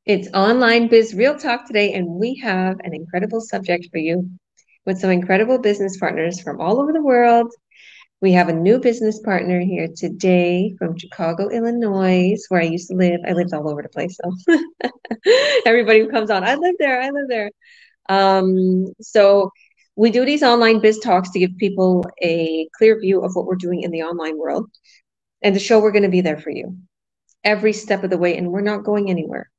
It's Online Biz Real Talk today, and we have an incredible subject for you with some incredible business partners from all over the world. We have a new business partner here today from Chicago, Illinois, where I used to live. I lived all over the place, so everybody who comes on, I live there, I live there. So we do these online biz talks to give people a clear view of what we're doing in the online world and to show we're going to be there for you every step of the way, and we're not going anywhere.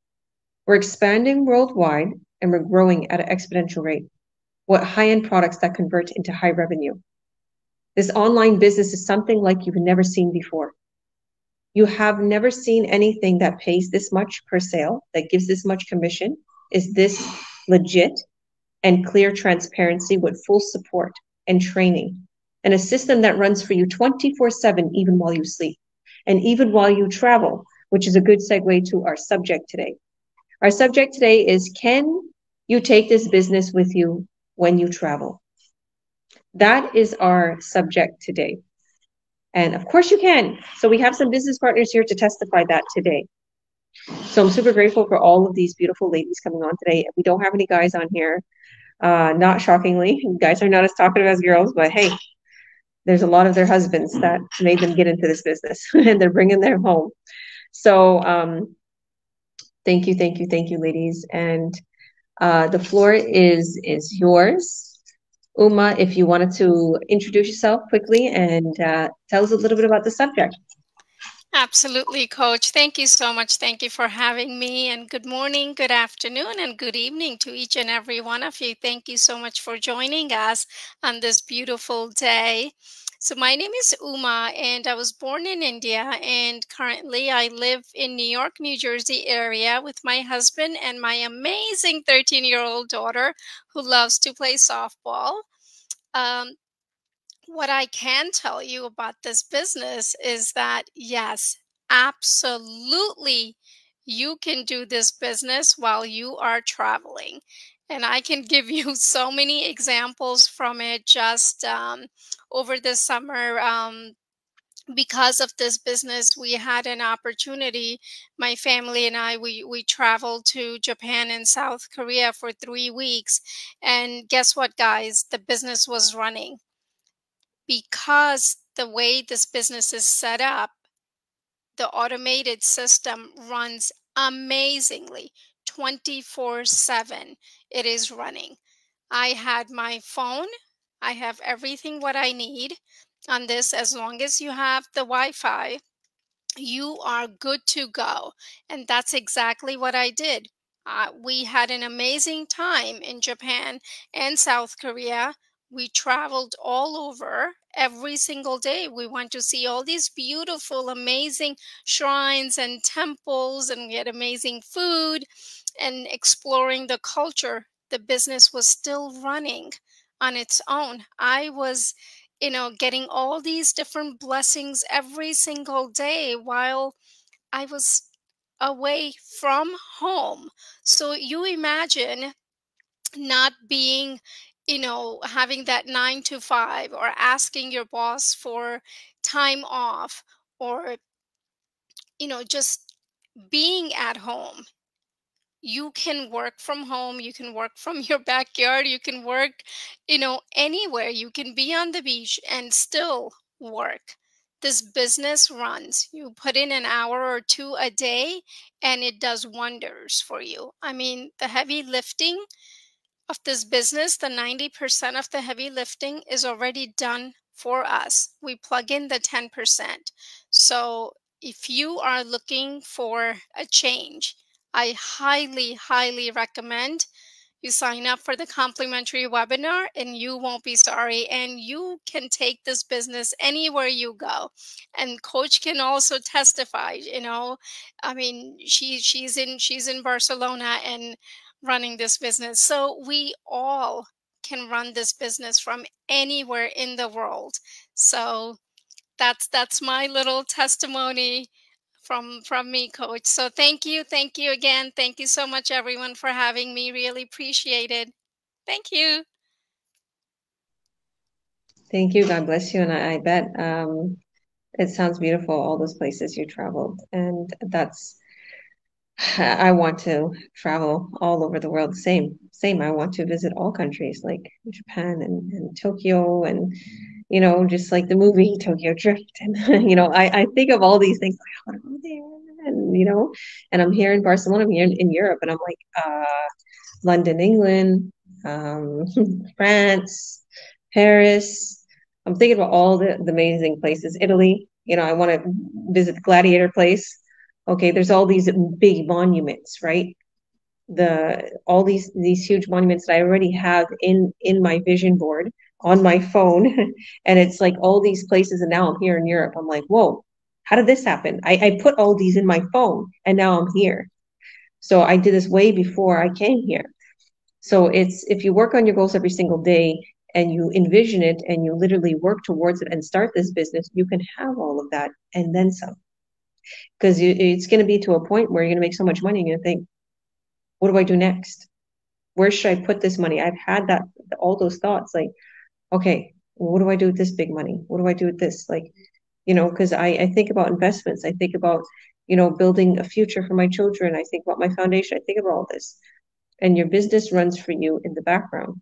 We're expanding worldwide and we're growing at an exponential rate. What high-end products that convert into high revenue. This online business is something like you've never seen before. You have never seen anything that pays this much per sale, that gives this much commission, is this legit and clear transparency with full support and training, and a system that runs for you 24/7, even while you sleep and even while you travel, which is a good segue to our subject today. Our subject today is, can you take this business with you when you travel? That is our subject today. And of course you can. So we have some business partners here to testify that today. So I'm super grateful for all of these beautiful ladies coming on today. We don't have any guys on here, not shockingly. Guys are not as talkative as girls, but hey, there's a lot of their husbands that made them get into this business and they're bringing them home. So thank you, ladies. And the floor is yours. Uma, if you wanted to introduce yourself quickly and tell us a little bit about the subject. Absolutely, Coach. Thank you so much. Thank you for having me. And good morning, good afternoon, and good evening to each and every one of you. Thank you so much for joining us on this beautiful day. So my name is Uma, and I was born in India, and currently I live in New York, New Jersey area with my husband and my amazing 13-year-old daughter who loves to play softball. What I can tell you about this business is that, yes, absolutely, you can do this business while you are traveling. And I can give you so many examples from it just over the summer. Because of this business, we had an opportunity. My family and I, we traveled to Japan and South Korea for 3 weeks. And guess what, guys? The business was running. Because the way this business is set up, the automated system runs amazingly 24/7. It is running. I had my phone. I have everything what I need on this. As long as you have the Wi-Fi, you are good to go. And that's exactly what I did. We had an amazing time in Japan and South Korea. We traveled all over every single day. We went to see all these beautiful, amazing shrines and temples, and we had amazing food and exploring the culture. The business was still running on its own. I was getting all these different blessings every single day while I was away from home. So you imagine not being, having that 9 to 5 or asking your boss for time off or, just being at home. You can work from home, you can work from your backyard, you can work, anywhere. You can be on the beach and still work. This business runs. You put in an hour or two a day and it does wonders for you. I mean, the heavy lifting of this business, the 90% of the heavy lifting is already done for us. We plug in the 10%. So if you are looking for a change, I highly, highly recommend you sign up for the complimentary webinar and you won't be sorry. And you can take this business anywhere you go. And Coach can also testify, I mean, she's in Barcelona and running this business. So we all can run this business from anywhere in the world. So that's my little testimony from me, Coach. So thank you again. Thank you so much, everyone, for having me. Really appreciate it. Thank you. Thank you. God bless you. And I bet it sounds beautiful, all those places you traveled. And that's I want to travel all over the world. Same. I want to visit all countries like Japan and Tokyo and, just like the movie Tokyo Drift. And, I think of all these things. Like, I want to go there. And I'm here in Barcelona, I'm here in Europe. And I'm like, London, England, um, France, Paris. I'm thinking about all the amazing places. Italy, I want to visit the Gladiator place. Okay, there's all these big monuments, right? All these huge monuments that I already have in my vision board on my phone, and it's like all these places. And now I'm here in Europe. I'm like, whoa, how did this happen? I put all these in my phone, and now I'm here. So I did this way before I came here. So it's if you work on your goals every single day and you envision it and you literally work towards it and start this business, you can have all of that and then some. Because it's going to be to a point where you're going to make so much money and you're going to think, what do I do next? Where should I put this money? I've had all those thoughts like, okay, well, what do I do with this big money? What do I do with this? Like, because I think about investments. I think about, building a future for my children. I think about my foundation. I think about all this. And your business runs for you in the background.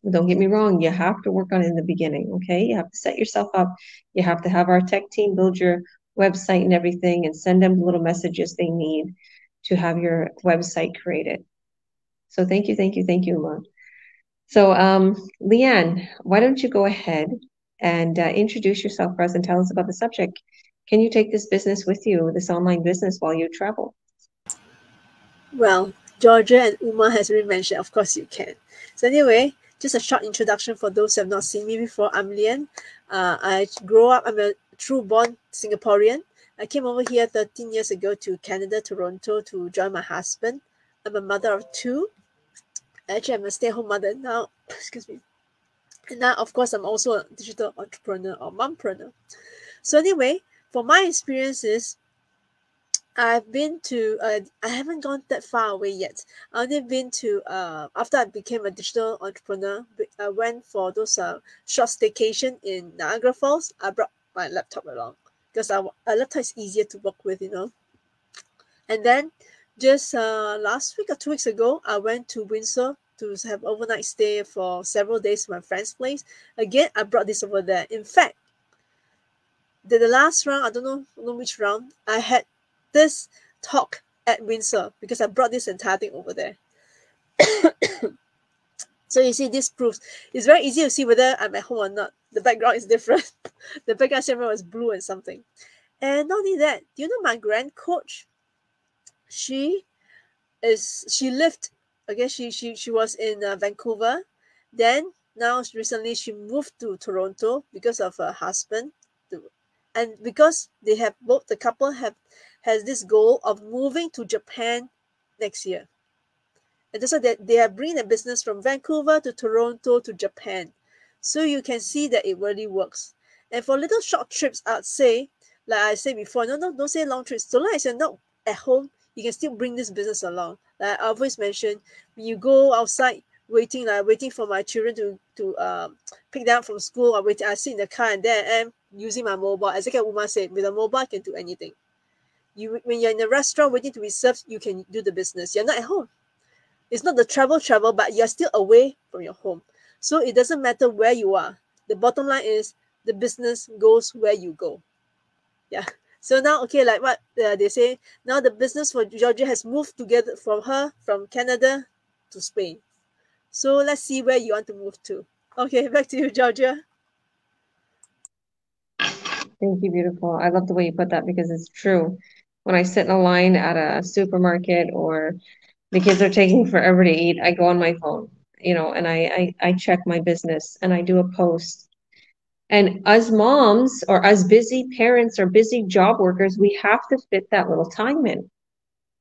Don't get me wrong, you have to work on it in the beginning, okay? You have to set yourself up. You have to have our tech team build your website and everything and send them the little messages they need to have your website created. So thank you, thank you, thank you, Uma. So Lian, why don't you go ahead and introduce yourself for us and tell us about the subject. Can you take this business with you, this online business, while you travel? Well, Georgia and Uma has already mentioned, of course you can. So anyway, just a short introduction for those who have not seen me before. I'm Lian. I grew up, I'm a true-born Singaporean. I came over here 13 years ago to Canada, Toronto, to join my husband. I'm a mother of two. Actually, I'm a stay-at-home mother now. Excuse me. And now, of course, I'm also a digital entrepreneur or mompreneur. So anyway, for my experiences, I've been to, I haven't gone that far away yet. I've only been to, after I became a digital entrepreneur, I went for those short staycation in Niagara Falls. I brought my laptop along because a laptop is easier to work with, And then just last week or 2 weeks ago, I went to Windsor to have overnight stay for several days at my friend's place. Again, I brought this over there. In fact, the last round, I don't know which round, I had this talk at Windsor because I brought this entire thing over there. So you see, this proves it's very easy to see whether I'm at home or not. The background is different. The background camera was blue and something. And not only that, do you know my grand coach? She lived, okay, she was in Vancouver. Then now recently she moved to Toronto because of her husband. And because they have both, the couple has this goal of moving to Japan next year. And that's why they are bringing the business from Vancouver to Toronto to Japan. So you can see that it really works. And for little short trips, I'd say, like I said before, don't say long trips. So long as you're not at home, you can still bring this business along. Like I always mentioned, when you go outside waiting for my children to pick them up from school, I sit in the car and there I am using my mobile. As Uma said, with a mobile, I can do anything. When you're in a restaurant waiting to be served, you can do the business. You're not at home. It's not the travel, but you're still away from your home. So it doesn't matter where you are. The bottom line is the business goes where you go. Yeah. So now, okay, like what they say, now the business for Georgia has moved together from Canada to Spain. So let's see where you want to move to. Okay, back to you, Georgia. Thank you, beautiful. I love the way you put that because it's true. When I sit in a line at a supermarket or the kids are taking forever to eat, I go on my phone, and I check my business and I do a post. And us moms or us busy parents or busy job workers, we have to fit that little time in.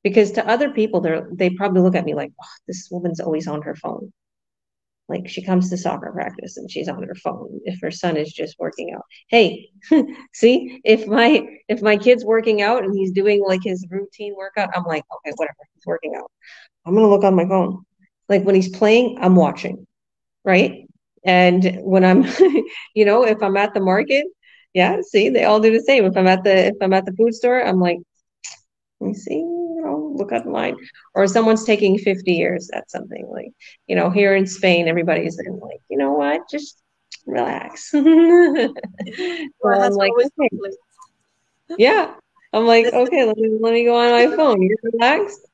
Because to other people, they probably look at me like, oh, this woman's always on her phone. Like she comes to soccer practice and she's on her phone if her son is just working out. Hey, see, if my kid's working out and he's doing like his routine workout, I'm like, okay, whatever, he's working out. I'm gonna look on my phone. Like when he's playing, I'm watching, right? And when I'm, if I'm at the market, yeah, see, they all do the same. If I'm at the food store, I'm like, let me see, look at mine. Or someone's taking 50 years at something like, here in Spain, everybody's in like, you know what, just relax. So My I'm husband like, always okay, complains. yeah. I'm like, That's okay, let me go on my phone. You're relaxed.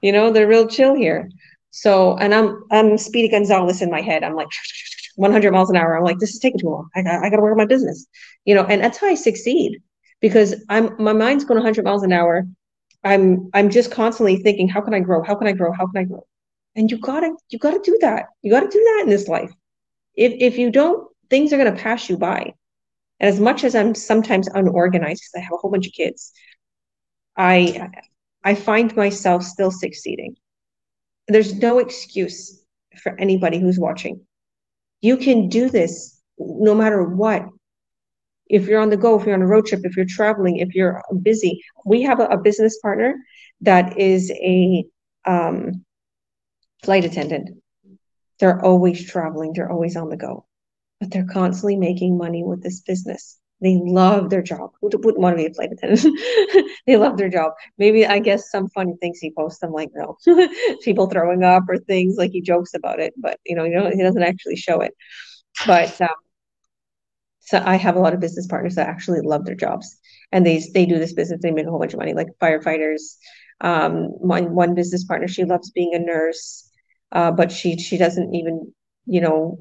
They're real chill here. So, and I'm Speedy Gonzalez in my head. I'm like 100 miles an hour. I'm like, this is taking too long. I got to work on my business. And that's how I succeed because my mind's going 100 miles an hour. I'm just constantly thinking, how can I grow? How can I grow? How can I grow? And you gotta do that. You gotta do that in this life. If you don't, things are gonna pass you by. And as much as I'm sometimes unorganized because I have a whole bunch of kids, I I find myself still succeeding. There's no excuse for anybody who's watching. You can do this no matter what. If you're on the go, if you're on a road trip, if you're traveling, if you're busy. We have a business partner that is a flight attendant. They're always traveling, they're always on the go, but they're constantly making money with this business. They love their job. Who wouldn't want to be a flight attendant? They love their job. Maybe, I guess, some funny things he posts, I'm like, no, people throwing up or things like he jokes about it, but he doesn't actually show it. But so I have a lot of business partners that actually love their jobs, and they do this business. They make a whole bunch of money, like firefighters. One business partner, she loves being a nurse, but she doesn't even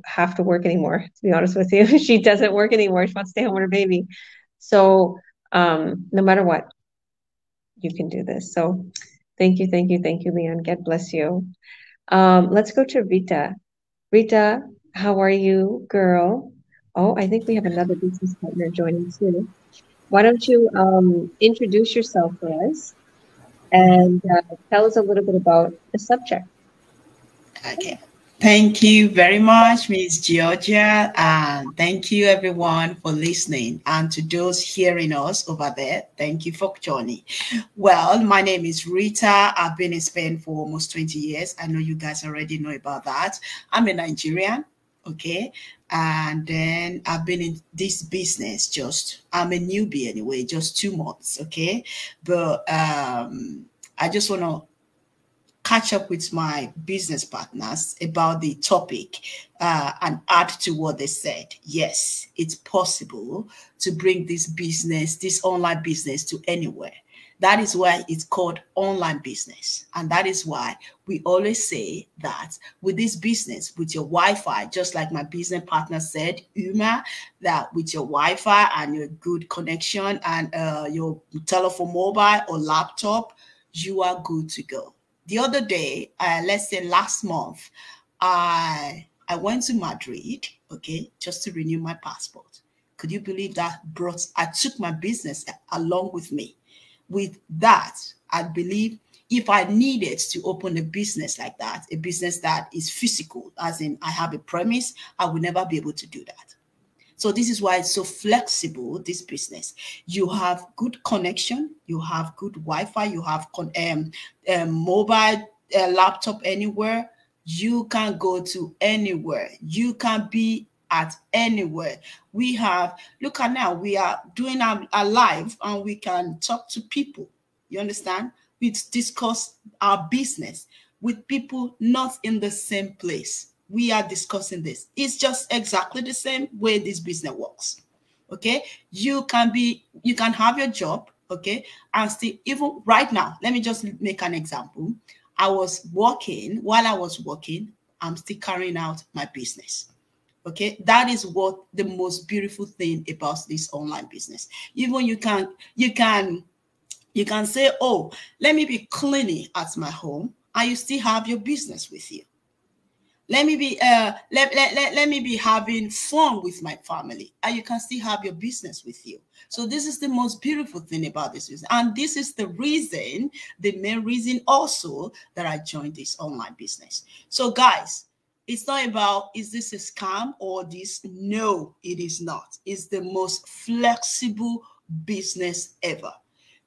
have to work anymore. To be honest with you, she doesn't work anymore. She wants to stay home with her baby. So no matter what, you can do this. So thank you, thank you, thank you, Lian. God bless you. Let's go to Rita. Rita, how are you, girl? Oh, I think we have another business partner joining too. Why don't you introduce yourself for us and tell us a little bit about the subject? Okay. Thank you very much, Miss Georgia. And thank you, everyone, for listening. And to those hearing us over there, thank you for joining. Well, my name is Rita. I've been in Spain for almost 20 years. I know you guys already know about that. I'm a Nigerian. Okay. And then I've been in this business I'm a newbie anyway, just 2 months. Okay. But I just want to catch up with my business partners about the topic and add to what they said. Yes, it's possible to bring this online business to anywhere. That is why it's called online business. And that is why we always say that with this business, with your Wi-Fi, just like my business partner said, Uma, that with your Wi-Fi and your good connection and your telephone mobile or laptop, you are good to go. The other day, let's say last month, I went to Madrid, okay, just to renew my passport. Could you believe that? I took my business along with me. With that, I believe if I needed to open a business like that, a business that is physical, as in I have a premise, I will never be able to do that. So this is why it's so flexible, this business. You have good connection, you have good Wi-Fi, you have mobile laptop anywhere. You can go to anywhere. You can be at anywhere. We have, look at now, we are doing our live and we can talk to people. You understand? We discuss our business with people not in the same place. We are discussing this. It's just exactly the same way this business works. Okay, you can have your job, okay, and still, even right now, let me just make an example. While I was working, I'm still carrying out my business. Okay, that is what the most beautiful thing about this online business. Even you can say, oh, let me be cleaning at my home, and you still have your business with you. Let me be let me be having fun with my family, and you can still have your business with you. So this is the most beautiful thing about this business, and this is the main reason also that I joined this online business. So guys, it's not about is this a scam or this? No, it is not. It's the most flexible business ever.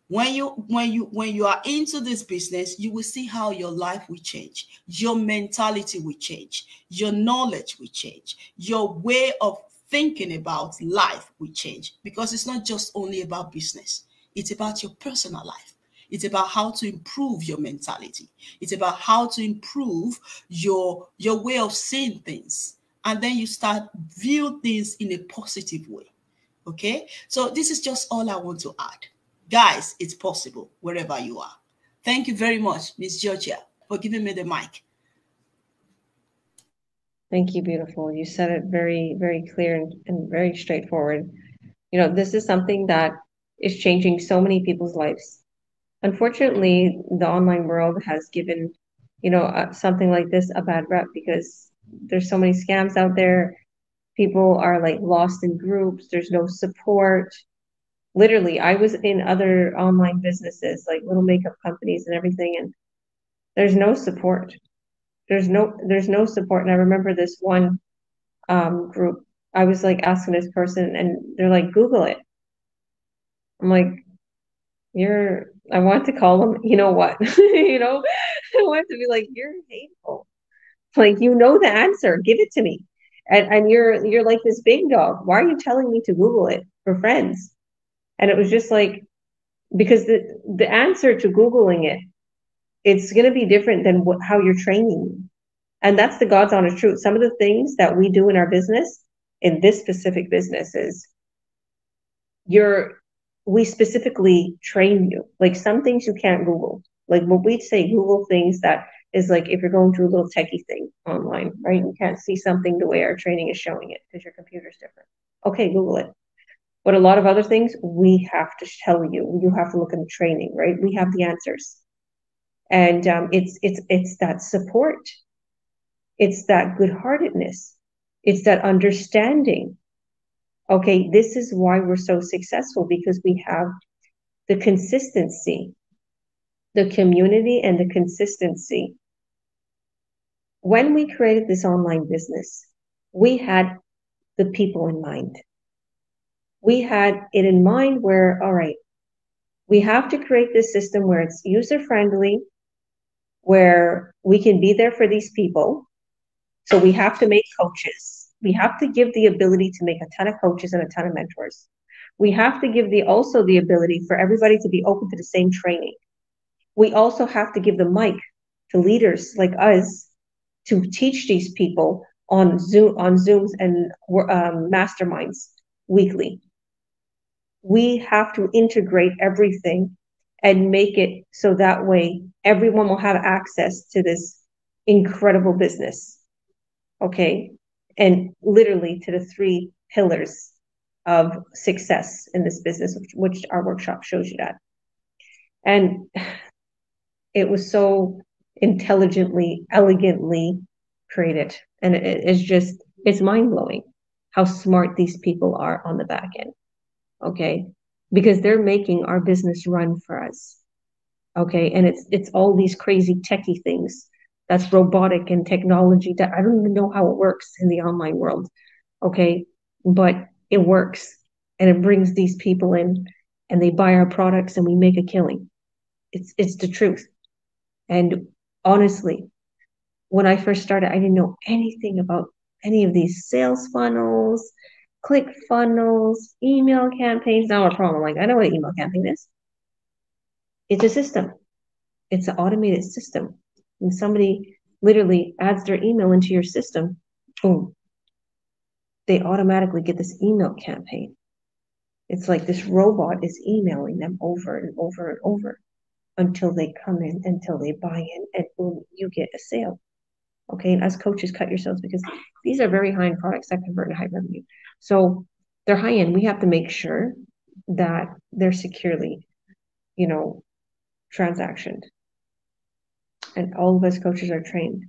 When you are into this business, you will see how your life will change. Your mentality will change. Your knowledge will change. Your way of thinking about life will change, because it's not just only about business. It's about your personal life. It's about how to improve your mentality. It's about how to improve your way of seeing things. And then you start view things in a positive way. Okay? So this is just all I want to add. Guys, it's possible wherever you are. Thank you very much, Miss Georgia, for giving me the mic. Thank you, beautiful. You said it very, very clear and very straightforward. You know, this is something that is changing so many people's lives. Unfortunately, the online world has given, you know, something like this a bad rep because there's so many scams out there. People are like lost in groups. There's no support. Literally, I was in other online businesses, like little makeup companies and everything, and there's no support. There's no support. And I remember this one group. I was like asking this person, and they're like, Google it. I'm like, I want to call them, you know what? You know, I want to be like, you're hateful. Like, you know the answer. Give it to me. And you're like this big dog. Why are you telling me to Google it for friends? And it was just like, because the answer to Googling it, it's going to be different than how you're training. And that's the God's honest truth. Some of the things that we do in our business, in this specific business, is we specifically train you. Like some things you can't Google. Like what we'd say, Google things that is like if you're going through a little techie thing online, right? You can't see something the way our training is showing it because your computer's different. Okay, Google it. But a lot of other things, we have to tell you. You have to look in the training, right? We have the answers. And it's that support. It's that good-heartedness. It's that understanding. Okay, this is why we're so successful, because we have the consistency, the community and the consistency. When we created this online business, we had the people in mind. We had it in mind where, all right, we have to create this system where it's user-friendly, where we can be there for these people. So we have to make coaches. We have to give the ability to make a ton of coaches and a ton of mentors. We have to give also the ability for everybody to be open to the same training. We also have to give the mic to leaders like us to teach these people on Zooms and masterminds weekly. We have to integrate everything and make it so that way everyone will have access to this incredible business. Okay. And literally to the 3 pillars of success in this business, which our workshop shows you that. And it was so intelligently, elegantly created. And it's mind-blowing how smart these people are on the back end. Okay. Because they're making our business run for us. Okay. And it's all these crazy techie things that's robotic and technology that I don't even know how it works in the online world. Okay. But it works, and it brings these people in, and they buy our products, and we make a killing. It's the truth. And honestly, when I first started, I didn't know anything about any of these sales funnels, click funnels, email campaigns. Not a problem. Like, I know what an email campaign is. It's a system. It's an automated system. When somebody literally adds their email into your system, boom, they automatically get this email campaign. It's like this robot is emailing them over and over and over until they come in, until they buy in, and boom, you get a sale. Okay, and as coaches, cut yourselves, because these are very high-end products that convert to high revenue. So they're high-end. We have to make sure that they're securely, transactioned. And all of us coaches are trained.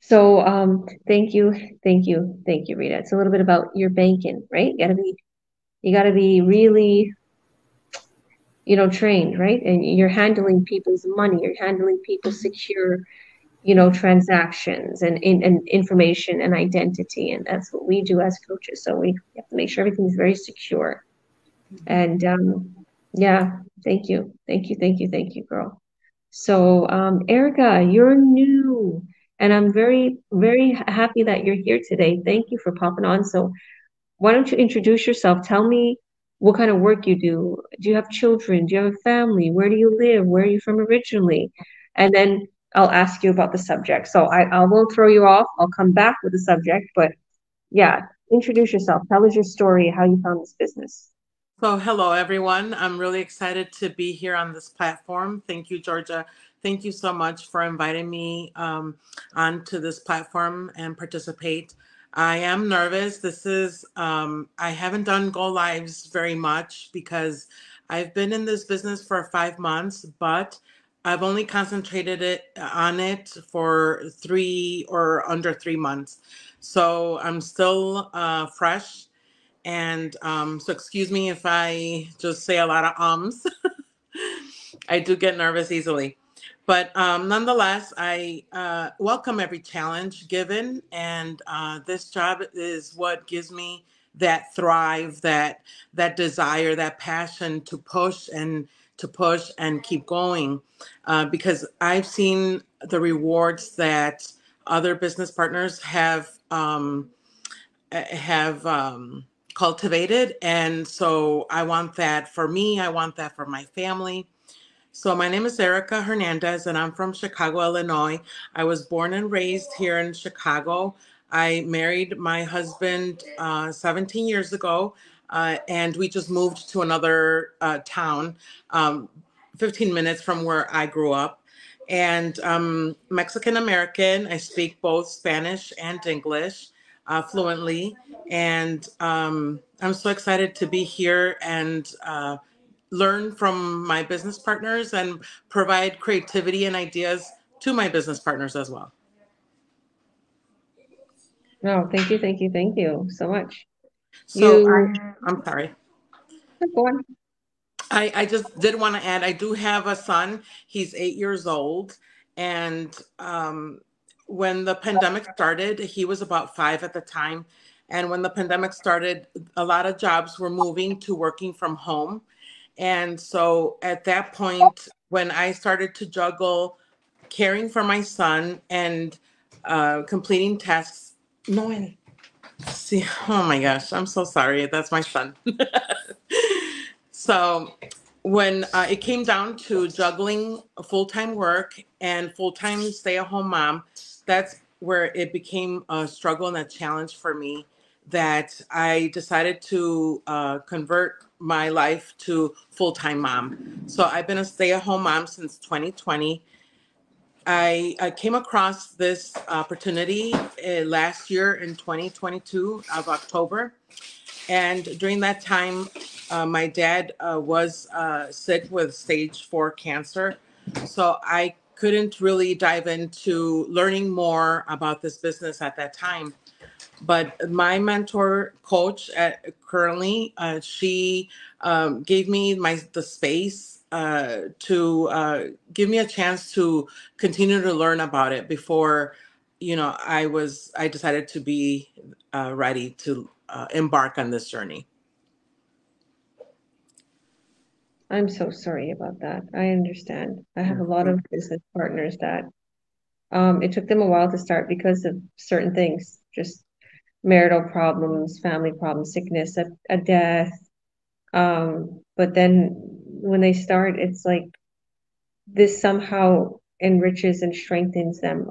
So thank you, Rita. It's a little bit about your banking, right? You gotta be really, trained, right? And you're handling people's money, you're handling people's secure, transactions and information and identity. And that's what we do as coaches. So we have to make sure everything's very secure. And yeah, thank you, girl. So Erika, you're new, and I'm very, very happy that you're here today. Thank you for popping on. So why don't you introduce yourself? Tell me, what kind of work you do. Do you have children? Do you have a family? Where do you live? Where are you from originally? And then I'll ask you about the subject. So I won't throw you off. I'll come back with the subject, but yeah, introduce yourself. Tell us your story, how you found this business. So, hello everyone. I'm really excited to be here on this platform. Thank you, Georgia. Thank you so much for inviting me onto this platform and participate. I am nervous. I haven't done go lives very much because I've been in this business for 5 months, but I've only concentrated on it for 3 or under 3 months. So I'm still fresh, and so excuse me if I just say a lot of ums. I do get nervous easily. But nonetheless, I welcome every challenge given. And this job is what gives me that thrive, that desire, that passion to push and keep going. Because I've seen the rewards that other business partners have cultivated. And so I want that for me. I want that for my family. So my name is Erika Hernandez, and I'm from Chicago, Illinois. I was born and raised here in Chicago. I married my husband 17 years ago, and we just moved to another town, 15 minutes from where I grew up. And Mexican American. I speak both Spanish and English fluently. And I'm so excited to be here and learn from my business partners and provide creativity and ideas to my business partners as well. No, thank you, thank you, thank you so much. So You I'm sorry. go on. I just did want to add, I do have a son. He's 8 years old. And when the pandemic started, he was about 5 at the time. And when the pandemic started, a lot of jobs were moving to working from home. And so at that point, when I started to juggle caring for my son and completing tasks, no, see, oh my gosh, I'm so sorry. That's my son. So when it came down to juggling full-time work and full-time stay-at-home mom, that's where it became a struggle and a challenge for me, that I decided to convert my life to full-time mom. So I've been a stay-at-home mom since 2020. I came across this opportunity last year in 2022 of October. And during that time, my dad was sick with stage 4 cancer. So I couldn't really dive into learning more about this business at that time. But my mentor coach currently, she gave me the space to give me a chance to continue to learn about it before, I decided to be ready to embark on this journey. I'm so sorry about that. I understand. I have a lot of business partners that it took them a while to start because of certain things, just marital problems, family problems, sickness, a death. But then when they start, it's like this somehow enriches and strengthens them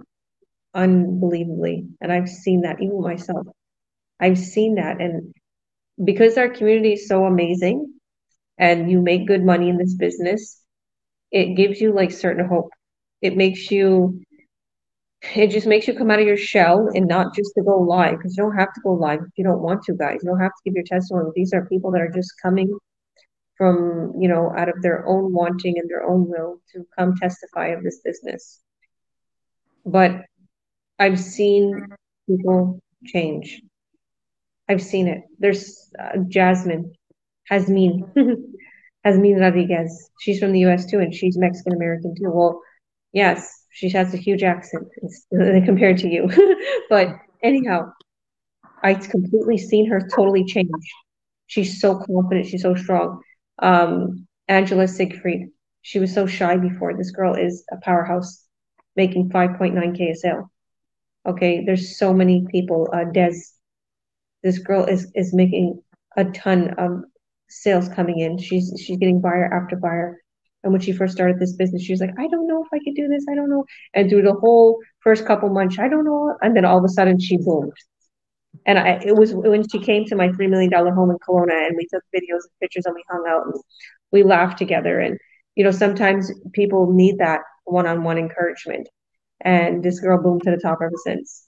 unbelievably. And I've seen that even myself. I've seen that. And because our community is so amazing and you make good money in this business, it gives you like certain hope. It just makes you come out of your shell and not just to go live, because you don't have to go live if you don't want to, guys. You don't have to give your testimony. These are people that are just coming from, out of their own wanting and their own will to come testify of this business. But I've seen people change. I've seen it. There's Jasmine, Jasmine, Jasmine Rodriguez. She's from the US too, and she's Mexican American too. Well, yes, she has a huge accent compared to you. But anyhow, I've completely seen her totally change. She's so confident. She's so strong. Angela Siegfried. She was so shy before. This girl is a powerhouse, making 5.9K a sale. Okay, there's so many people. Des, this girl is making a ton of sales coming in. She's getting buyer after buyer. And when she first started this business, she was like, I don't know if I could do this. I don't know. And through the whole first couple months, I don't know. And then all of a sudden she boomed. And it was when she came to my $3 million home in Kelowna, and we took videos and pictures and we hung out and we laughed together. And, sometimes people need that one-on-one encouragement. And this girl boomed to the top ever since.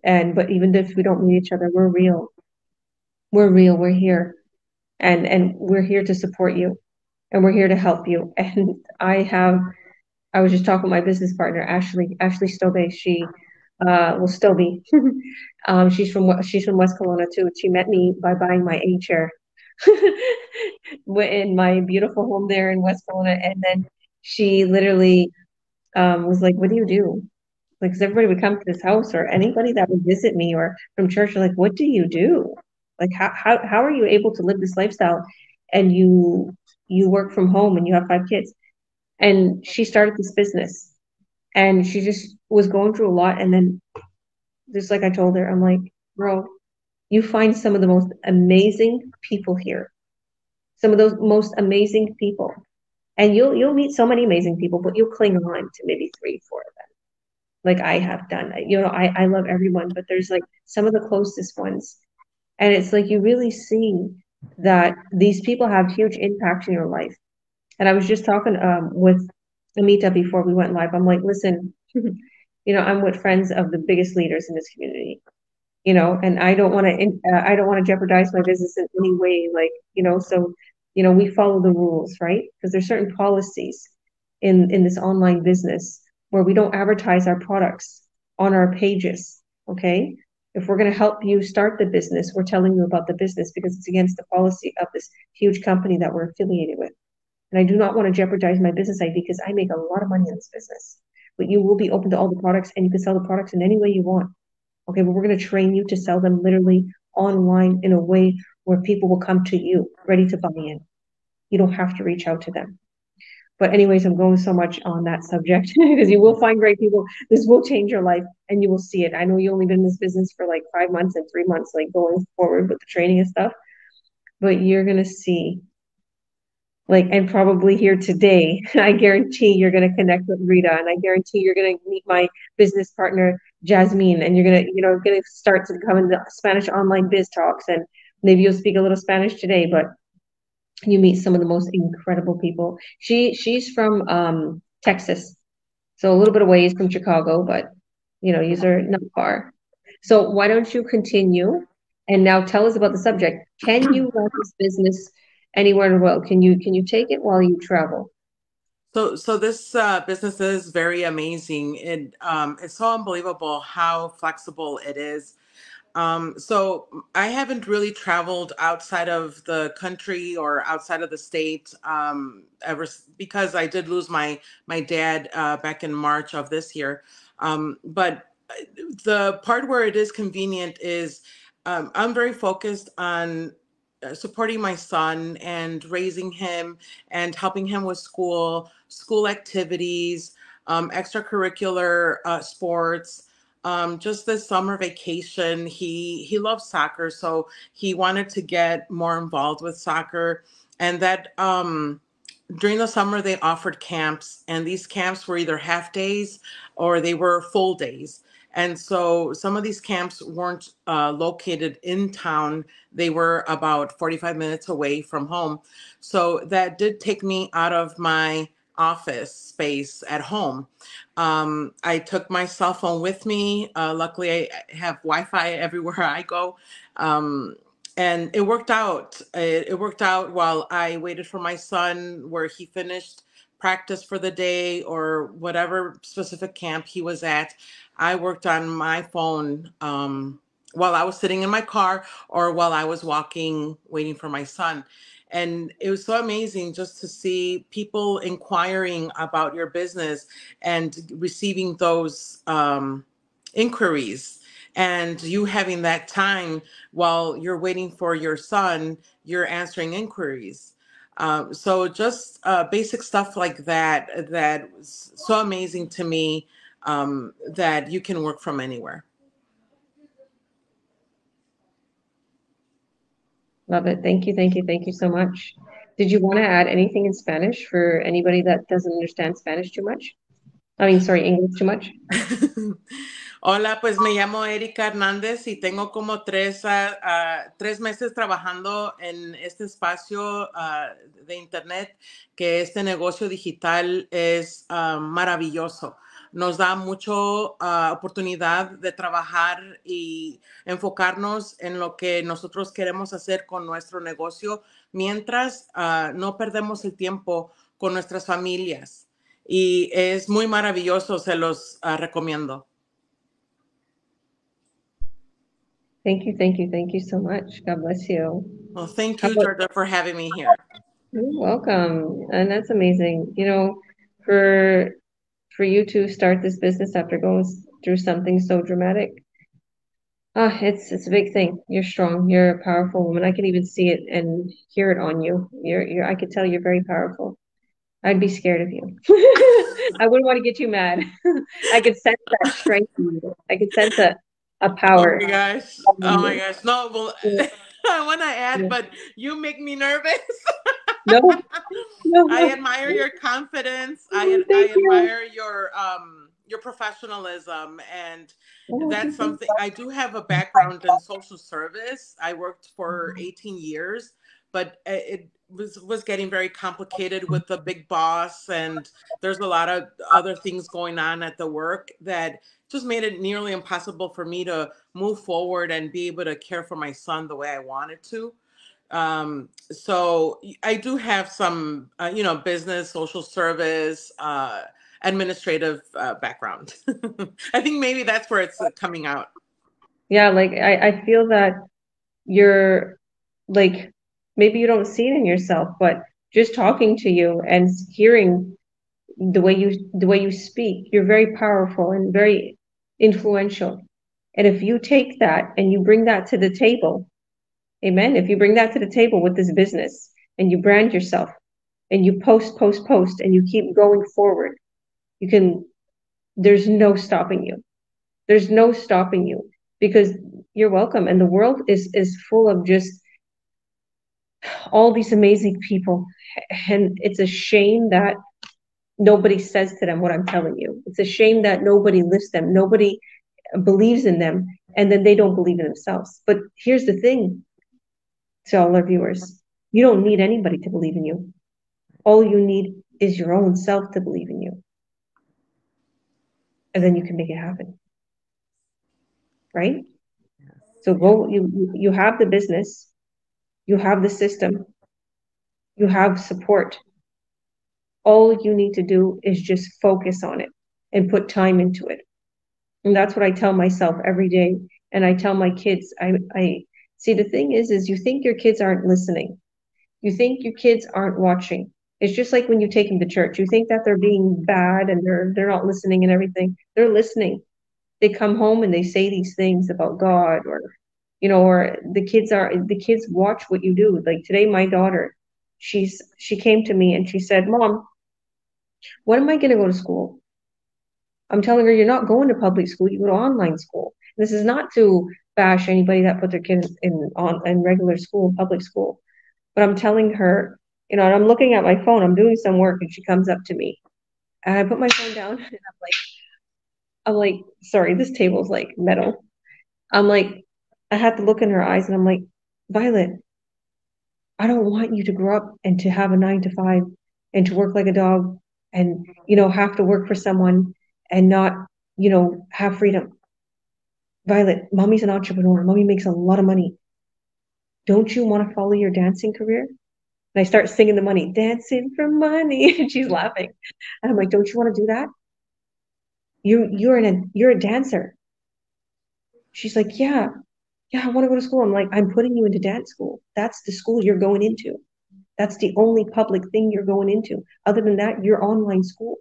But even if we don't meet each other, we're real. We're real. We're here. And we're here to support you. And we're here to help you. And I was just talking with my business partner, Ashley Stobe. She will still be. She's from West Kelowna too. She met me by buying my A chair in my beautiful home there in West Kelowna, and then she literally was like, "What do you do?" Like, 'cause everybody would come to this house, or anybody that would visit me, or from church, are like, "What do you do? Like, how are you able to live this lifestyle, and you work from home and you have 5 kids?" And she started this business, and she just was going through a lot, and then just like I told her, I'm like, bro, you find some of the most amazing people here. Some of those most amazing people. And you'll meet so many amazing people, but you'll cling on to maybe 3, 4 of them. Like I have done. I love everyone, but there's like some of the closest ones. And it's like you really see that these people have huge impact in your life. And I was just talking with Amita before we went live. I'm like, listen, I'm with friends of the biggest leaders in this community. And I don't want to jeopardize my business in any way, like, so, we follow the rules, right? Because there's certain policies in this online business where we don't advertise our products on our pages, okay? If we're going to help you start the business, we're telling you about the business because it's against the policy of this huge company that we're affiliated with. And I do not want to jeopardize my business idea because I make a lot of money in this business. But you will be open to all the products, and you can sell the products in any way you want. Okay, but we're going to train you to sell them literally online in a way where people will come to you ready to buy in. You don't have to reach out to them. But anyways, I'm going so much on that subject because you will find great people. This will change your life and you will see it. I know you only been in this business for like 5 months and 3 months, like going forward with the training and stuff, but you're going to see and probably here today, I guarantee you're going to connect with Rita, and I guarantee you're going to meet my business partner, Jasmine, and you're going to, going to start to come into Spanish online biz talks, and maybe you'll speak a little Spanish today, but you meet some of the most incredible people. She's from Texas, so a little bit away from Chicago, but these are not far. So why don't you continue? And now tell us about the subject. Can you run this business anywhere in the world? Can you take it while you travel? So this business is very amazing. It's so unbelievable how flexible it is. So I haven't really traveled outside of the country or outside of the state because I did lose my dad back in March of this year. But the part where it is convenient is I'm very focused on supporting my son and raising him and helping him with school activities, extracurricular sports. Just this summer vacation, he loves soccer, so he wanted to get more involved with soccer. And that during the summer they offered camps, and these camps were either half days or they were full days. And so some of these camps weren't located in town. They were about 45 minutes away from home. So that did take me out of my office space at home. I took my cell phone with me. Luckily, I have Wi-Fi everywhere I go. And it worked out. It worked out while I waited for my son, where he finished practice for the day or whatever specific camp he was at. I worked on my phone while I was sitting in my car or while I was walking, waiting for my son. And it was so amazing just to see people inquiring about your business and receiving those inquiries, and you having that time while you're waiting for your son, you're answering inquiries. So just basic stuff like that was so amazing to me, that you can work from anywhere. Love it. Thank you, thank you, thank you so much. Did you want to add anything in Spanish for anybody that doesn't understand Spanish too much? I mean, sorry, English too much. Hola, pues me llamo Erika Hernández y tengo como 3 meses trabajando en este espacio de Internet, que este negocio digital es maravilloso. Nos da mucho oportunidad de trabajar y enfocarnos en lo que nosotros queremos hacer con nuestro negocio mientras no perdemos el tiempo con nuestras familias. Y es muy maravilloso, se los recomiendo. Thank you, thank you, thank you so much. God bless you. Well, thank How you, about- Georgia, for having me here. You're welcome. And that's amazing. You know, for you to start this business after going through something so dramatic, it's a big thing. You're strong. You're a powerful woman. I can even see it and hear it on you. I could tell you're very powerful. I'd be scared of you. I wouldn't want to get you mad. I could sense that strength in you. I could sense a Oh power. my gosh. Oh my gosh. No, well, I want to add, but you make me nervous. No, no, I no. admire your confidence. Oh, I thank you. admire your professionalism, and Oh, that's thank you. something. I do have a background in social service. I worked for 18 years, but it was getting very complicated with the big boss, and there's a lot of other things going on at the work that just made it nearly impossible for me to move forward and be able to care for my son the way I wanted to. So I do have some, business, social service, administrative background. I think maybe that's where it's coming out. Yeah, like I feel that you're like maybe you don't see it in yourself, but just talking to you and hearing the way you speak, you're very powerful and very influential. And if you take that and you bring that to the table, amen. If you bring that to the table with this business and you brand yourself and you post, and you keep going forward, you can, there's no stopping you. There's no stopping you because you're welcome. And the world is full of just all these amazing people. And it's a shame that nobody says to them what I'm telling you. It's a shame that nobody lifts them, nobody believes in them, and then they don't believe in themselves. But here's the thing to all our viewers, you don't need anybody to believe in you. All you need is your own self to believe in you. And then you can make it happen. Right? So go, you have the business, you have the system, you have support. All you need to do is just focus on it and put time into it. And that's what I tell myself every day. And I tell my kids, I see the thing is you think your kids aren't listening. You think your kids aren't watching. It's just like when you take them to church. You think that they're being bad and they're not listening and everything. They're listening. They come home and they say these things about God or or the kids watch what you do. Like today, my daughter, she came to me and she said, Mom, when am I gonna go to school? I'm telling her, you're not going to public school, you go to online school. This is not to bash anybody that put their kids in regular school, public school. But I'm telling her, and I'm looking at my phone, I'm doing some work, and she comes up to me. And I put my phone down and I'm like, sorry, this table's like metal. I'm like, I have to look in her eyes and I'm like, Violet, I don't want you to grow up and to have a 9 to 5 and to work like a dog and, have to work for someone and not, have freedom. Violet, mommy's an entrepreneur. Mommy makes a lot of money. Don't you want to follow your dancing career? And I start singing the money, dancing for money. And she's laughing. And I'm like, don't you want to do that? You're a dancer. She's like, yeah, I want to go to school. I'm like, I'm putting you into dance school. That's the school you're going into. That's the only public thing you're going into. Other than that, you're online school.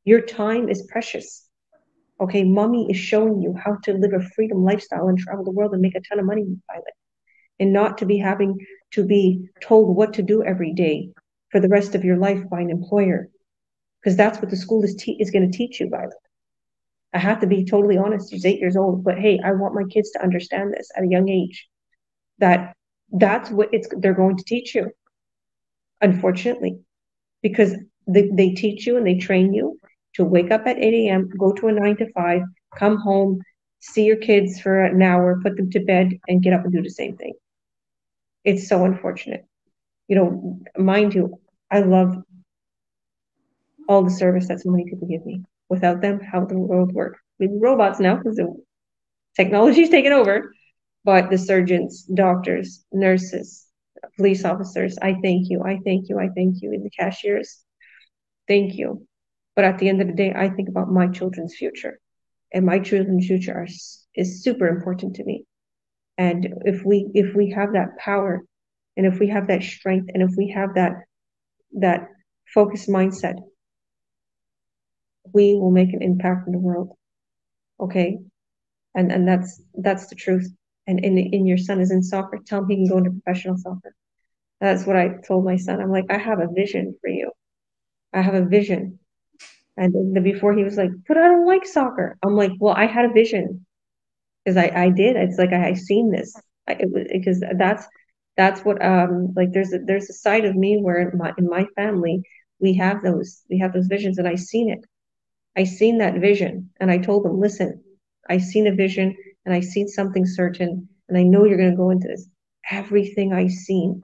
Your time is precious. Okay, mommy is showing you how to live a freedom lifestyle and travel the world and make a ton of money, Violet. And not to be having to be told what to do every day for the rest of your life by an employer. Because that's what the school is going to teach you, Violet. I have to be totally honest. She's 8 years old, but hey, I want my kids to understand this at a young age, that That's what they're going to teach you, unfortunately, because they teach you and they train you to wake up at 8 a.m., go to a 9 to 5, come home, see your kids for an hour, put them to bed, and get up and do the same thing. It's so unfortunate. You know, mind you, I love all the service that so many people give me. Without them, how would the world work? We have robots now because the technology's taken over, but the surgeons, doctors, nurses, police officers, I thank you, I thank you, I thank you. And the cashiers, thank you. But at the end of the day, I think about my children's future, and my children's future is super important to me. And if we have that power, and if we have that strength, and if we have that focused mindset, we will make an impact in the world. Okay, and that's the truth. And in your son is in soccer, tell him he can go into professional soccer. That's what I told my son. I'm like, I have a vision for you. I have a vision. And then before he was like, but I don't like soccer. I'm like, well, I had a vision because I did. It's like I seen this. Because that's what like there's a side of me where in my family we have those visions, and I seen it. I seen that vision, and I told them, listen, I seen a vision, and I seen something certain, and I know you're going to go into this. Everything I seen,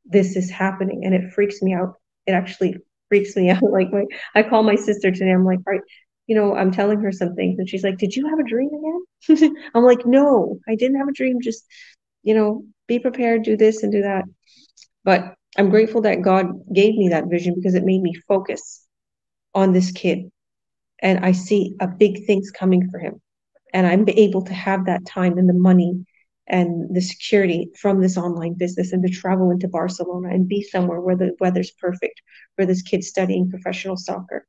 this is happening, and it freaks me out. It actually freaks me out. Like I call my sister today. I'm like, all right, you know, I'm telling her some things, and she's like, did you have a dream again? I'm like, no, I didn't have a dream. Just, you know, be prepared, do this and do that. But I'm grateful that God gave me that vision because it made me focus on this kid, and I see a big things coming for him, and I'm able to have that time and the money and the security from this online business, and to travel into Barcelona and be somewhere where the weather's perfect for this kid studying professional soccer.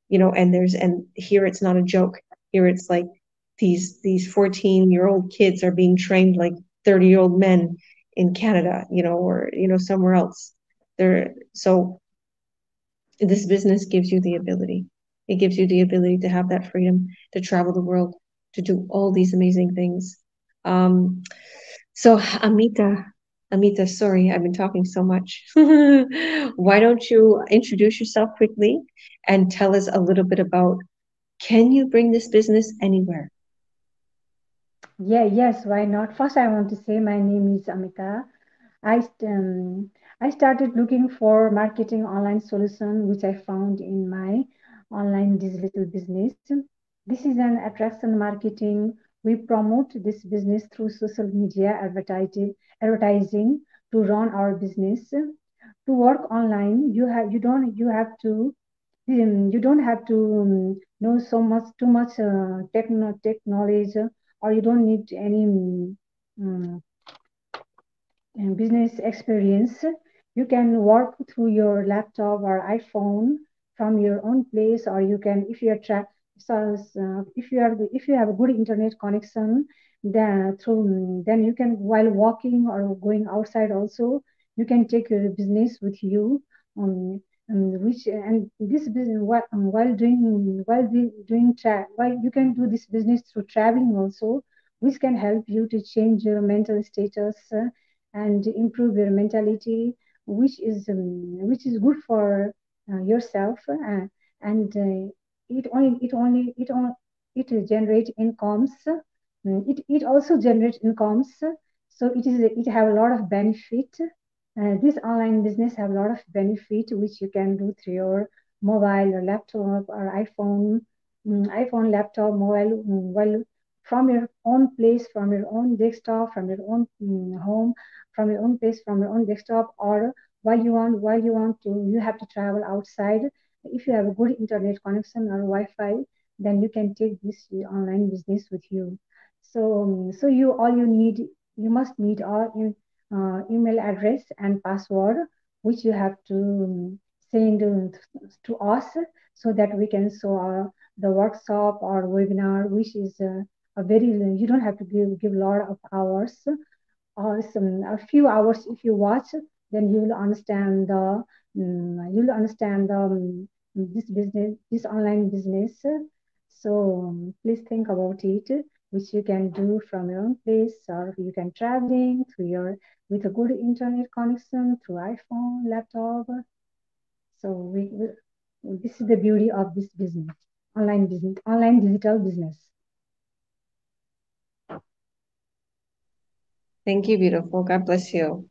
You know, and here it's not a joke. Here it's like these 14-year-old kids are being trained like 30-year-old men in Canada, you know, or you know, somewhere else. So this business gives you the ability. It gives you the ability to have that freedom to travel the world, to do all these amazing things. So Amita, sorry, I've been talking so much. Why don't you introduce yourself quickly and tell us a little bit about, can you bring this business anywhere? Yeah, yes, why not? First, I want to say my name is Amita. I st- um, I started looking for marketing online solution, which I found in my online digital business. This is an attraction marketing. We promote this business through social media advertising to run our business. To work online, you have to you don't have to know too much tech knowledge, or you don't need any um, business experience. You can work through your laptop or iPhone from your own place, or you can, if you are if you have a good internet connection, then you can, while walking or going outside also, you can take your business with you. Which and this business while you can do this business through traveling also, which can help you to change your mental status and improve your mentality, which is good for yourself, and it generate incomes. It also generates incomes, so it have a lot of benefit. This online business have a lot of benefit which you can do through your mobile or laptop or iPhone, laptop, mobile, while from your own place, from your own desktop, from your own home, from your own place, from your own desktop, or while you want to, you have to travel outside. If you have a good internet connection or Wi-Fi, then you can take this online business with you. So you all you need, you must need our email address and password, which you have to send to us, so that we can show the workshop or webinar, which is a very, you don't have to give a lot of hours, or a few hours. If you watch, then you'll understand this business, this online business. So please think about it. which you can do from your own place, or you can traveling with a good internet connection through iPhone, laptop. So this is the beauty of this business, online digital business. Thank you, beautiful. God bless you.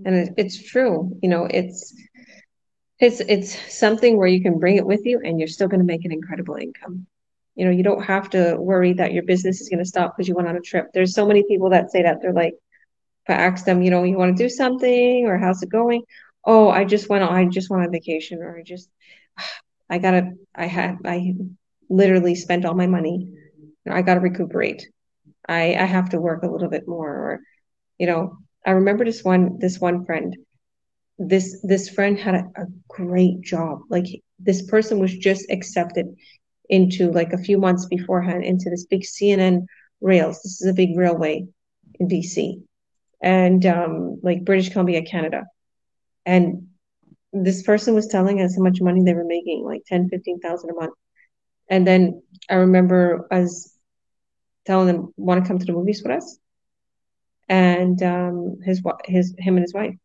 And it's true. It's something where you can bring it with you and you're still going to make an incredible income. You don't have to worry that your business is going to stop because you went on a trip. There's so many people that say that. They're like, if I ask them, you want to do something or how's it going? Oh, I just went on vacation, or I literally spent all my money. I got to recuperate. I have to work a little bit more, or, I remember this one friend. This friend had a great job. Like, this person was just accepted into, like, a few months beforehand into this big CNN rails. This is a big railway in BC and like British Columbia, Canada. And this person was telling us how much money they were making, like 10,000-15,000 a month. And then I remember us telling them, want to come to the movies with us? And him and his wife.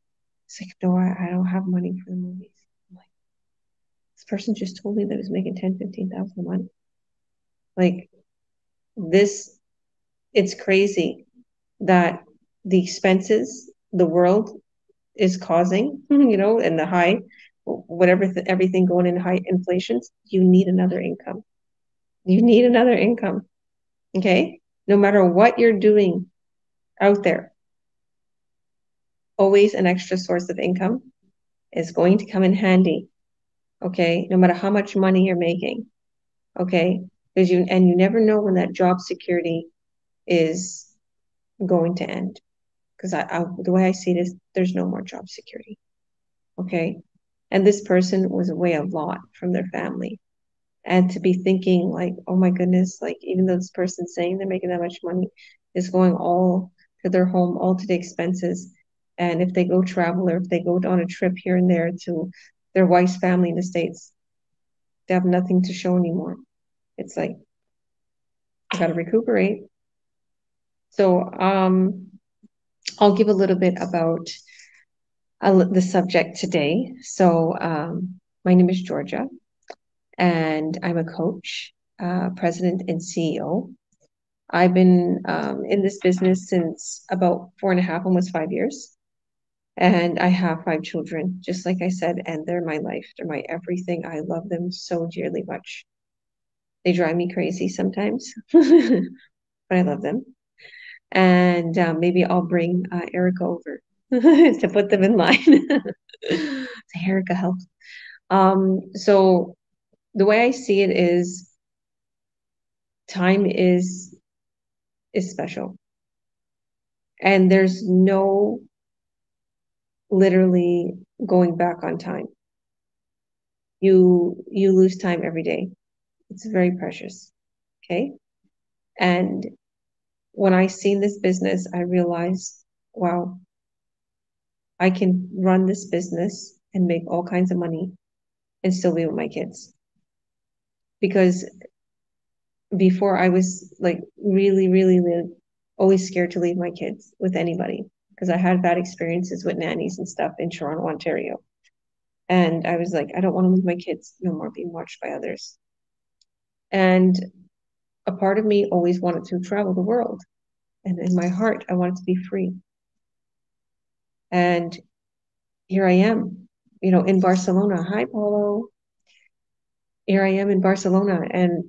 It's like, no, I don't have money for the movies. I'm like, this person just told me that he's making 10,000-15,000 a month. Like, it's crazy that the expenses the world is causing, and the high, whatever, everything going in high inflations, you need another income. You need another income. Okay? No matter what you're doing out there, always an extra source of income is going to come in handy. Okay? No matter how much money you're making. Okay? Because you never know when that job security is going to end. Because the way I see it is, there's no more job security. Okay? And this person was away a lot from their family. And to be thinking, like, oh my goodness, like, even though this person's saying they're making that much money, is going all to their home, all to the expenses. And if they go travel, or if they go on a trip here and there to their wife's family in the States, they have nothing to show anymore. It's like, I got to recuperate. So I'll give a little bit about the subject today. So my name is Georgia, and I'm a coach, president and CEO. I've been in this business since about 4.5, almost 5 years. And I have 5 children, just like I said, and they're my life. They're my everything. I love them so dearly much. They drive me crazy sometimes, but I love them. And maybe I'll bring Erika over to put them in line. So Erika, help. So the way I see it is, time is special. And there's no literally going back on time. You lose time every day. It's very precious. Okay. And when I seen this business, I realized, wow, I can run this business and make all kinds of money and still be with my kids. Because before, I was like really, really, really always scared to leave my kids with anybody, because I had bad experiences with nannies and stuff in Toronto, Ontario. And I was like, I don't want to leave my kids no more being watched by others. And a part of me always wanted to travel the world. And in my heart, I wanted to be free. And here I am, in Barcelona. Hi, Paulo. Here I am in Barcelona, and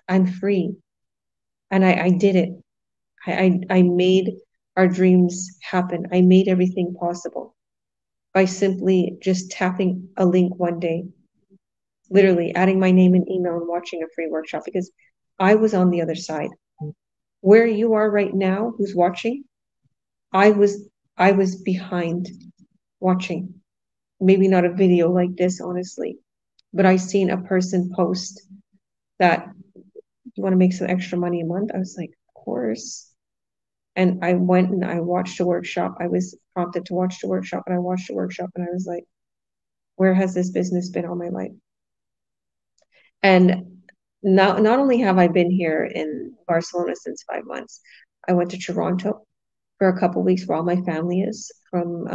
I'm free. And I did it. I made our dreams happen. I made everything possible by simply just tapping a link one day, literally adding my name and email and watching a free workshop, because I was on the other side. Where you are right now, who's watching, I was behind watching. Maybe not a video like this, honestly, but I seen a person post that, you want to make some extra money a month? I was like, of course. And I went and I watched a workshop. I was prompted to watch the workshop, and I watched the workshop, and I was like, where has this business been all my life? And not only have I been here in Barcelona since 5 months, I went to Toronto for a couple weeks where all my family is from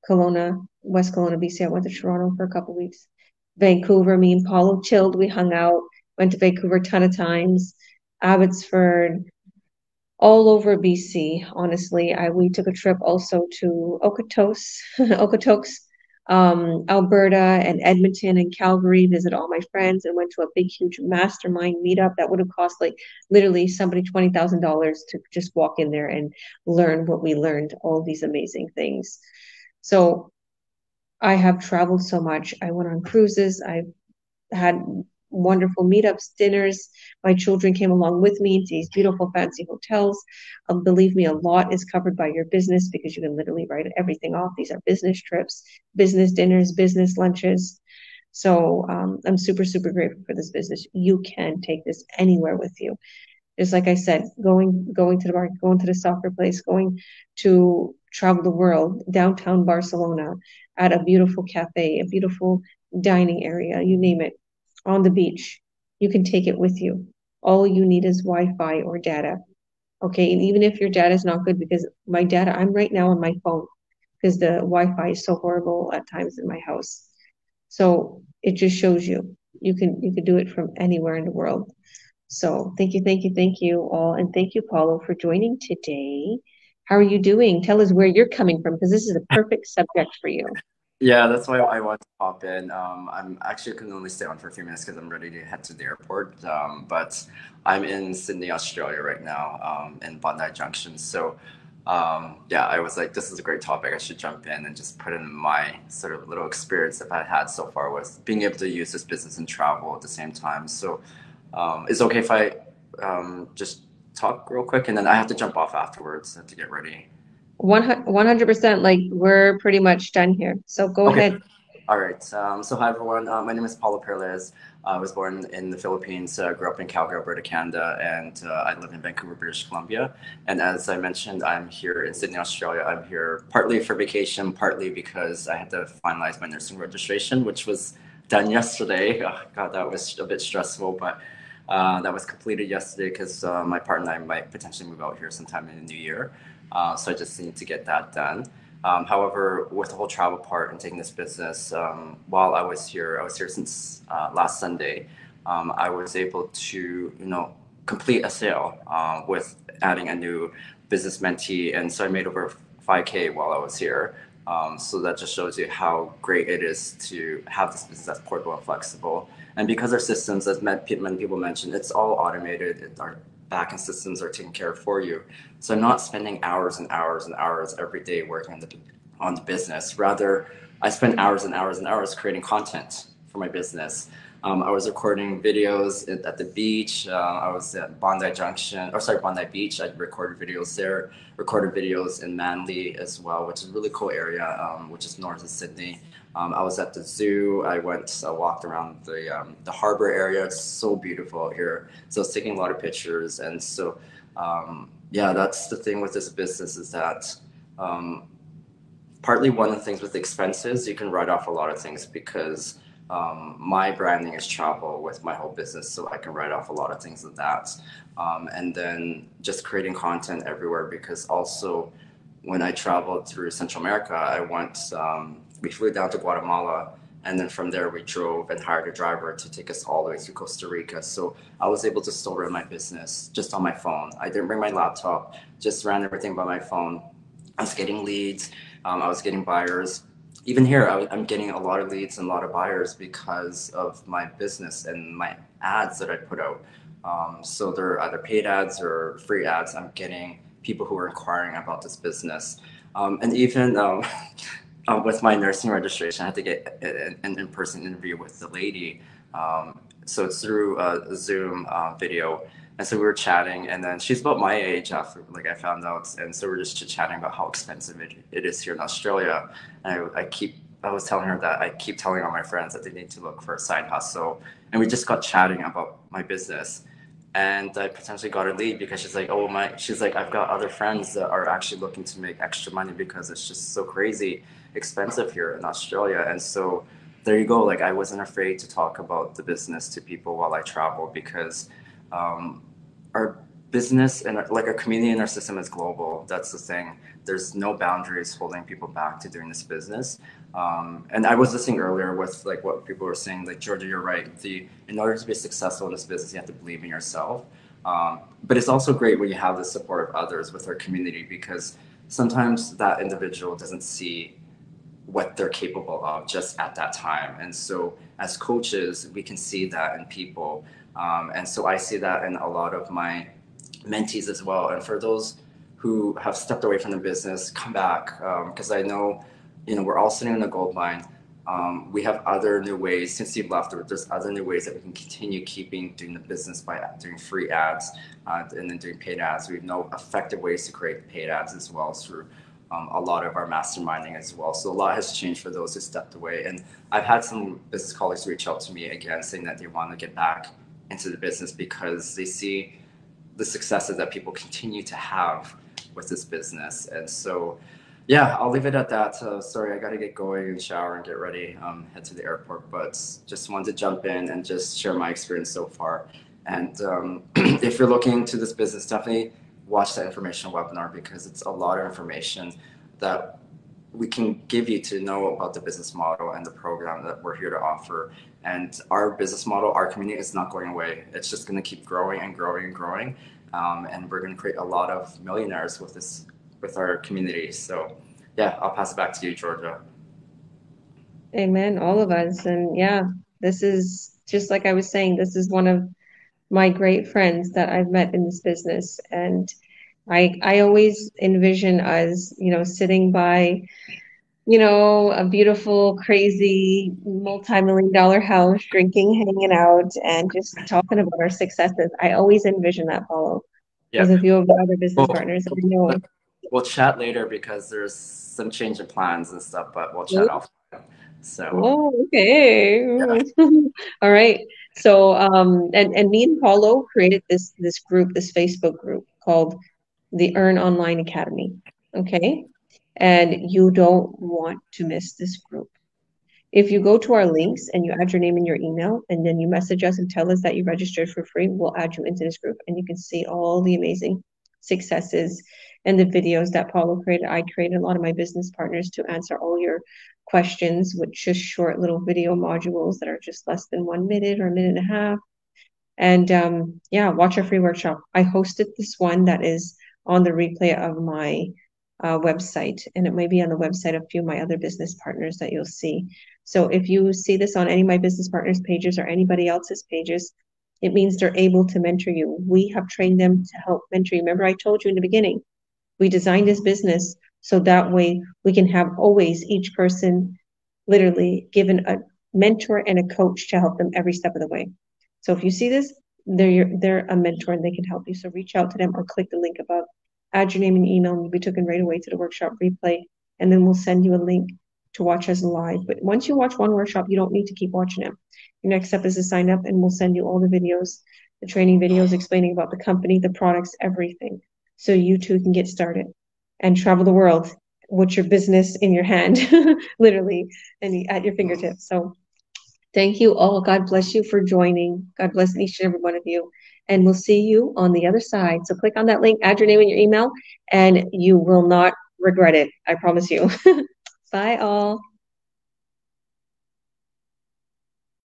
Kelowna, West Kelowna, BC. I went to Toronto for a couple weeks. Vancouver, me and Paulo chilled. We hung out, went to Vancouver a ton of times. Abbotsford, all over BC. Honestly, we took a trip also to Okotoks, Alberta, and Edmonton and Calgary. Visit all my friends and went to a big, huge mastermind meetup that would have cost like literally somebody $20,000 to just walk in there and learn what we learned. All these amazing things. So I have traveled so much. I went on cruises. I've had wonderful meetups, dinners. My children came along with me to these beautiful fancy hotels. Believe me, a lot is covered by your business because you can literally write everything off. These are business trips, business dinners, business lunches. So I'm super, super grateful for this business. You can take this anywhere with you. Just like I said, going to the market, going to the soccer place, going to travel the world, downtown Barcelona, at a beautiful cafe, a beautiful dining area, you name it, on the beach. You can take it with you. All you need is Wi-Fi or data. Okay, and even if your data is not good, because my data, I'm right now on my phone because the Wi-Fi is so horrible at times in my house. So it just shows you can do it from anywhere in the world. So thank you all, and thank you, Paulo, for joining today. How are you doing? Tell us where you're coming from, because this is a perfect subject for you. Yeah, that's why I want to pop in. I'm actually can only stay on for a few minutes because I'm ready to head to the airport. But I'm in Sydney, Australia right now, in Bondi Junction. So, yeah, I was like, this is a great topic. I should jump in and just put in my sort of little experience that I had so far with being able to use this business and travel at the same time. So, it's okay if I just talk real quick and then I have to jump off afterwards. I have to get ready. 100%, like we're pretty much done here. So go ahead. All right. So hi everyone. My name is Paulo Perez. I was born in the Philippines, grew up in Calgary, Alberta, Canada, and I live in Vancouver, British Columbia. And as I mentioned, I'm here in Sydney, Australia. I'm here partly for vacation, partly because I had to finalize my nursing registration, which was done yesterday. Oh, God, that was a bit stressful, but that was completed yesterday because my partner and I might potentially move out here sometime in the new year. So I just need to get that done. However, with the whole travel part and taking this business, while I was here since last Sunday. I was able to, complete a sale with adding a new business mentee, and so I made over 5K while I was here. So that just shows you how great it is to have this business that's portable and flexible. And because our systems, as many people mentioned, it's all automated. Our backend systems are taken care of for you. So I'm not spending hours and hours and hours every day working on the business. Rather, I spend hours and hours and hours creating content for my business. I was recording videos at the beach. I was at Bondi Beach. I recorded videos there, recorded videos in Manly as well, which is a really cool area, which is north of Sydney. I was at the zoo. I walked around the harbor area. It's so beautiful out here. So I was taking a lot of pictures. And so, yeah, that's the thing with this business is that partly one of the things with the expenses, you can write off a lot of things because my branding is travel with my whole business, so I can write off a lot of things of that. And then just creating content everywhere, because also when I traveled through Central America, we flew down to Guatemala, and then from there we drove and hired a driver to take us all the way to Costa Rica. So I was able to still run my business just on my phone. I didn't bring my laptop, just ran everything by my phone. I was getting leads, I was getting buyers. Even here, I'm getting a lot of leads and a lot of buyers because of my business and my ads that I put out. So they're either paid ads or free ads. I'm getting people who are inquiring about this business. And even with my nursing registration, I had to get an in-person interview with the lady. So it's through a Zoom video. And so we were chatting, and then she's about my age after, I found out. And so we're just chatting about how expensive it is here in Australia. And I was telling her that I keep telling all my friends that they need to look for a side hustle. And we just got chatting about my business. And I potentially got a lead because she's like, I've got other friends that are actually looking to make extra money because it's just so crazy expensive here in Australia. And so there you go. Like, I wasn't afraid to talk about the business to people while I travel, because our business and our community and our system is global. That's the thing. There's no boundaries holding people back to doing this business. And I was listening earlier with like what people were saying, like, Georgia, you're right. In order to be successful in this business, you have to believe in yourself. But it's also great when you have the support of others with our community, because sometimes that individual doesn't see what they're capable of just at that time. And so as coaches, we can see that in people. And so I see that in a lot of my mentees as well. And for those who have stepped away from the business, come back, because I know, we're all sitting in a gold mine. We have other new ways. Since you've left, there's other new ways that we can continue doing the business by doing free ads and then doing paid ads. We know effective ways to create paid ads as well through a lot of our masterminding as well. So a lot has changed for those who stepped away. And I've had some business colleagues reach out to me again saying that they want to get back into the business because they see the successes that people continue to have with this business. And so, yeah, I'll leave it at that. Sorry, I got to get going and shower and get ready, head to the airport, but just wanted to jump in and just share my experience so far. And if you're looking into this business, definitely watch that informational webinar, because it's a lot of information that we can give you to know about the business model and the program that we're here to offer. And our business model, our community, is not going away. It's just going to keep growing and growing and growing. And we're going to create a lot of millionaires with our community. So yeah, I'll pass it back to you, Georgia. Amen, all of us. And yeah, this is just like I was saying, this is one of my great friends that I've met in this business. And I always envision us, sitting by, a beautiful, crazy, multi-million-dollar house, drinking, hanging out, and just talking about our successes. I always envision that, Paulo. There's a few of the other business partners that I know. We'll chat later because there's some change in plans and stuff, but we'll chat off. So. Oh, okay. Yeah. All right. So, and me and Paulo created this group, this Facebook group called the Earn Online Academy. Okay. And you don't want to miss this group. If you go to our links and you add your name and your email, and then you message us and tell us that you registered for free, we'll add you into this group, and you can see all the amazing successes and the videos that Paulo created. I created a lot of my business partners to answer all your questions with just short little video modules that are just less than 1 minute or a minute and a half. And yeah, watch our free workshop. I hosted this one that is on the replay of my website, and it may be on the website of a few of my other business partners that you'll see. So if you see this on any of my business partners' pages or anybody else's pages, it means they're able to mentor you. We have trained them to help mentor you. Remember, I told you in the beginning, we designed this business so that way we can have always each person literally given a mentor and a coach to help them every step of the way. So if you see this, they're a mentor and they can help you. So reach out to them or click the link above, add your name and email, and you'll be taken right away to the workshop replay. And then we'll send you a link to watch us live. But once you watch one workshop, you don't need to keep watching them. Your next step is to sign up, and we'll send you all the videos, the training videos explaining about the company, the products, everything. So you too can get started and travel the world with your business in your hand, literally, and at your fingertips. So thank you all. God bless you for joining. God bless each and every one of you. And we'll see you on the other side. So click on that link, add your name and your email, and you will not regret it. I promise you. Bye all.